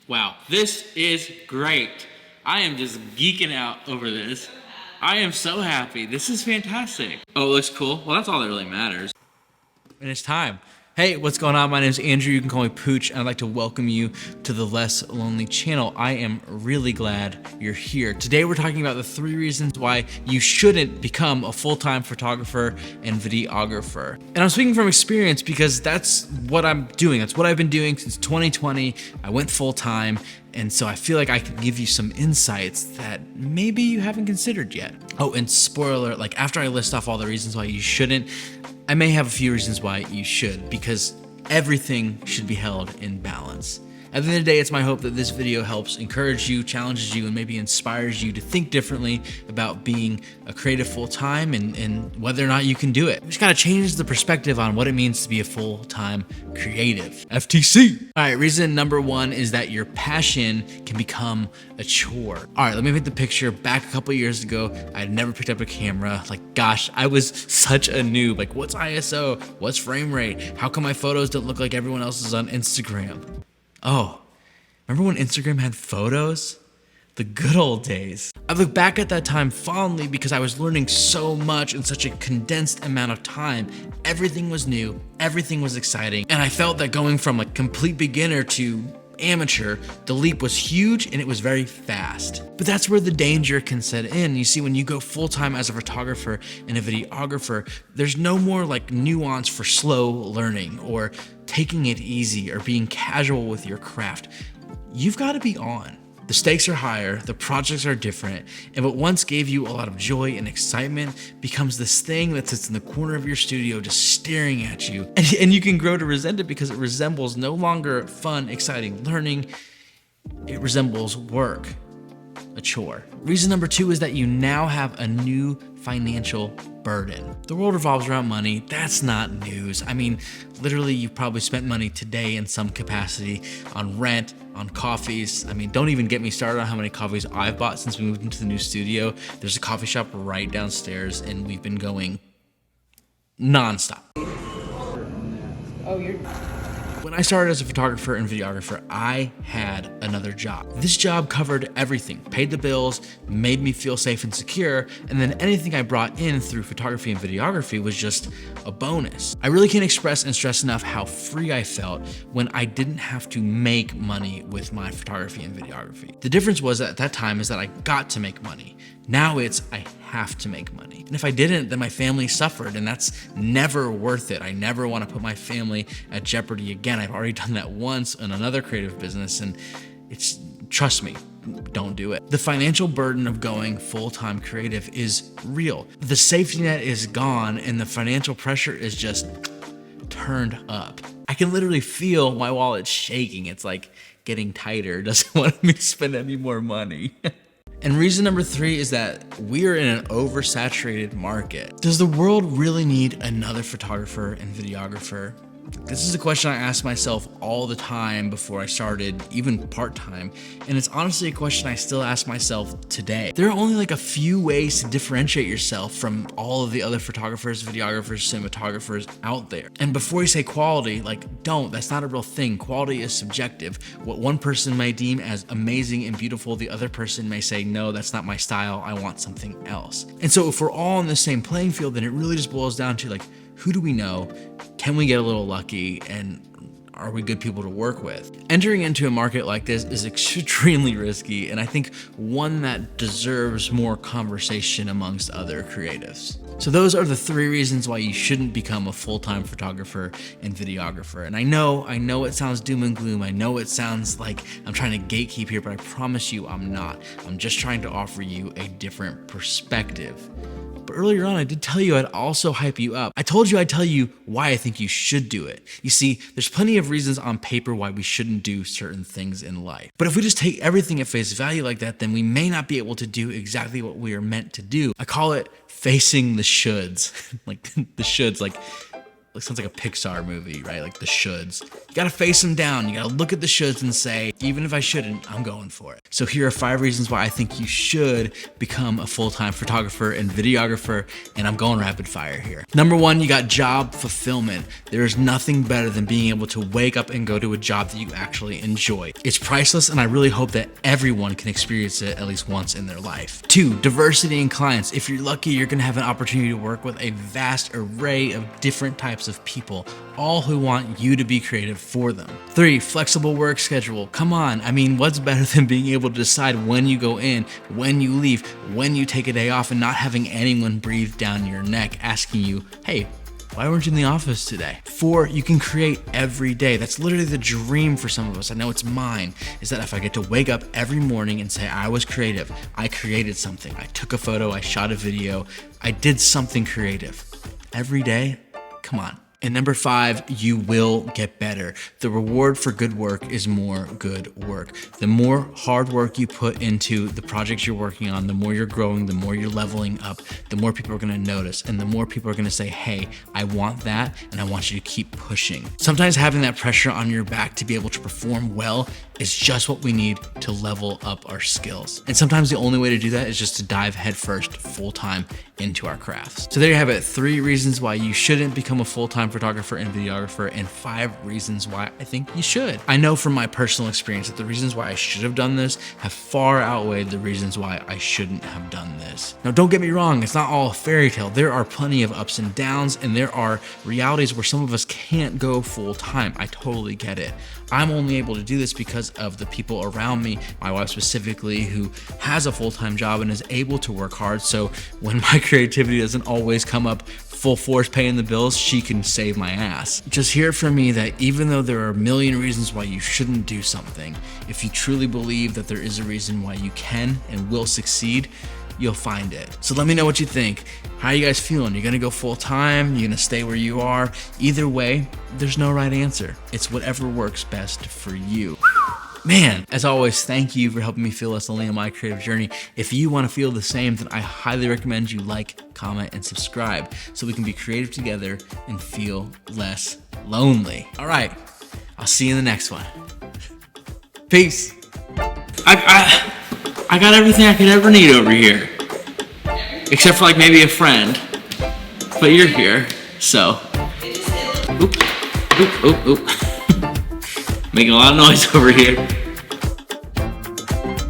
Wow, this is great. I am just geeking out over this. I am so happy. This is fantastic. Oh, it looks cool. Well, that's all that really matters. And it's time. Hey, what's going on? My name is Andrew. You can call me Pooch, and I'd like to welcome you to the Less Lonely channel. I am really glad you're here. Today, we're talking about the 3 reasons why you shouldn't become a full-time photographer and videographer. And I'm speaking from experience because that's what I'm doing. That's what I've been doing since 2020. I went full-time, and so I feel like I can give you some insights that maybe you haven't considered yet. Oh, and spoiler, like after I list off all the reasons why you shouldn't, I may have a few reasons why you should, because everything should be held in balance. At the end of the day, it's my hope that this video helps encourage you, challenges you, and maybe inspires you to think differently about being a creative full-time and whether or not you can do it. Just gotta change the perspective on what it means to be a full-time creative. FTC. All right, reason number 1 is that your passion can become a chore. All right, let me paint the picture. Back a couple years ago, I had never picked up a camera. Like, gosh, I was such a noob. Like, what's ISO? What's frame rate? How come my photos don't look like everyone else's on Instagram? Oh, remember when Instagram had photos? The good old days. I look back at that time fondly because I was learning so much in such a condensed amount of time. Everything was new, everything was exciting, and I felt that going from like complete beginner to amateur, the leap was huge and it was very fast. But that's where the danger can set in. You see, when you go full-time as a photographer and a videographer, there's no more like nuance for slow learning or taking it easy or being casual with your craft. You've got to be on. The stakes are higher, the projects are different, and what once gave you a lot of joy and excitement becomes this thing that sits in the corner of your studio just staring at you. And you can grow to resent it because it resembles no longer fun, exciting learning. It resembles work, a chore. Reason number 2 is that you now have a new financial burden. The world revolves around money. That's not news. I mean, literally, you've probably spent money today in some capacity on rent, on coffees. I mean, don't even get me started on how many coffees I've bought since we moved into the new studio. There's a coffee shop right downstairs, and we've been going nonstop. When I started as a photographer and videographer, I had another job. This job covered everything, paid the bills, made me feel safe and secure, and then anything I brought in through photography and videography was just a bonus. I really can't express and stress enough how free I felt when I didn't have to make money with my photography and videography. The difference was at that time is that I got to make money. Now it's I have to make money. And if I didn't, then my family suffered, and that's never worth it. I never want to put my family at jeopardy again. I've already done that once in another creative business, and trust me, don't do it. The financial burden of going full-time creative is real. The safety net is gone, and the financial pressure is just turned up. I can literally feel my wallet shaking. It's like getting tighter, doesn't want me to spend any more money. And reason number 3 is that we're in an oversaturated market. Does the world really need another photographer and videographer? This is a question I ask myself all the time before I started, even part-time, and it's honestly a question I still ask myself today. There are only like a few ways to differentiate yourself from all of the other photographers, videographers, cinematographers out there. And before you say quality, like that's not a real thing. Quality is subjective. What one person may deem as amazing and beautiful, the other person may say, no, that's not my style, I want something else. And so if we're all on the same playing field, then it really just boils down to like, who do we know? Can we get a little lucky? And are we good people to work with? Entering into a market like this is extremely risky, and I think one that deserves more conversation amongst other creatives. So those are the 3 reasons why you shouldn't become a full-time photographer and videographer. And I know it sounds doom and gloom. I know it sounds like I'm trying to gatekeep here, but I promise you I'm not. I'm just trying to offer you a different perspective. But earlier on, I did tell you I'd also hype you up. I told you I'd tell you why I think you should do it. You see, there's plenty of reasons on paper why we shouldn't do certain things in life. But if we just take everything at face value like that, then we may not be able to do exactly what we are meant to do. I call it facing the shoulds. Like the shoulds, like It sounds like a Pixar movie, right? Like the shoulds. You gotta face them down. You gotta look at the shoulds and say, even if I shouldn't, I'm going for it. So here are 5 reasons why I think you should become a full-time photographer and videographer, and I'm going rapid fire here. Number 1, you got job fulfillment. There is nothing better than being able to wake up and go to a job that you actually enjoy. It's priceless, and I really hope that everyone can experience it at least once in their life. 2, diversity in clients. If you're lucky, you're gonna have an opportunity to work with a vast array of different types of people, all who want you to be creative for them. 3, flexible work schedule. Come on, I mean, what's better than being able to decide when you go in, when you leave, when you take a day off, and not having anyone breathe down your neck asking you, hey, why weren't you in the office today? 4, you can create every day. That's literally the dream for some of us. I know it's mine, is that if I get to wake up every morning and say I was creative, I created something, I took a photo, I shot a video, I did something creative. Every day, come on. And number 5, you will get better. The reward for good work is more good work. The more hard work you put into the projects you're working on, the more you're growing, the more you're leveling up, the more people are gonna notice, and the more people are gonna say, hey, I want that, and I want you to keep pushing. Sometimes having that pressure on your back to be able to perform well is just what we need to level up our skills. And sometimes the only way to do that is just to dive headfirst, full-time into our crafts. So there you have it, 3 reasons why you shouldn't become a full-time photographer and videographer, and 5 reasons why I think you should. I know from my personal experience that the reasons why I should have done this have far outweighed the reasons why I shouldn't have done this. Now, don't get me wrong, it's not all a fairy tale. There are plenty of ups and downs, and there are realities where some of us can't go full-time. I totally get it. I'm only able to do this because of the people around me, my wife specifically, who has a full-time job and is able to work hard. So when my creativity doesn't always come up full force paying the bills, she can save my ass. Just hear from me that even though there are a million reasons why you shouldn't do something, if you truly believe that there is a reason why you can and will succeed, you'll find it. So let me know what you think. How are you guys feeling? You're gonna go full time? You're gonna stay where you are? Either way, there's no right answer. It's whatever works best for you. Man, as always, thank you for helping me feel less lonely on my creative journey. If you want to feel the same, then I highly recommend you like, comment, and subscribe so we can be creative together and feel less lonely. All right, I'll see you in the next one. Peace. I got everything I could ever need over here. Except for like maybe a friend. But you're here, so. Oop, oop, oop, oop. Making a lot of noise over here.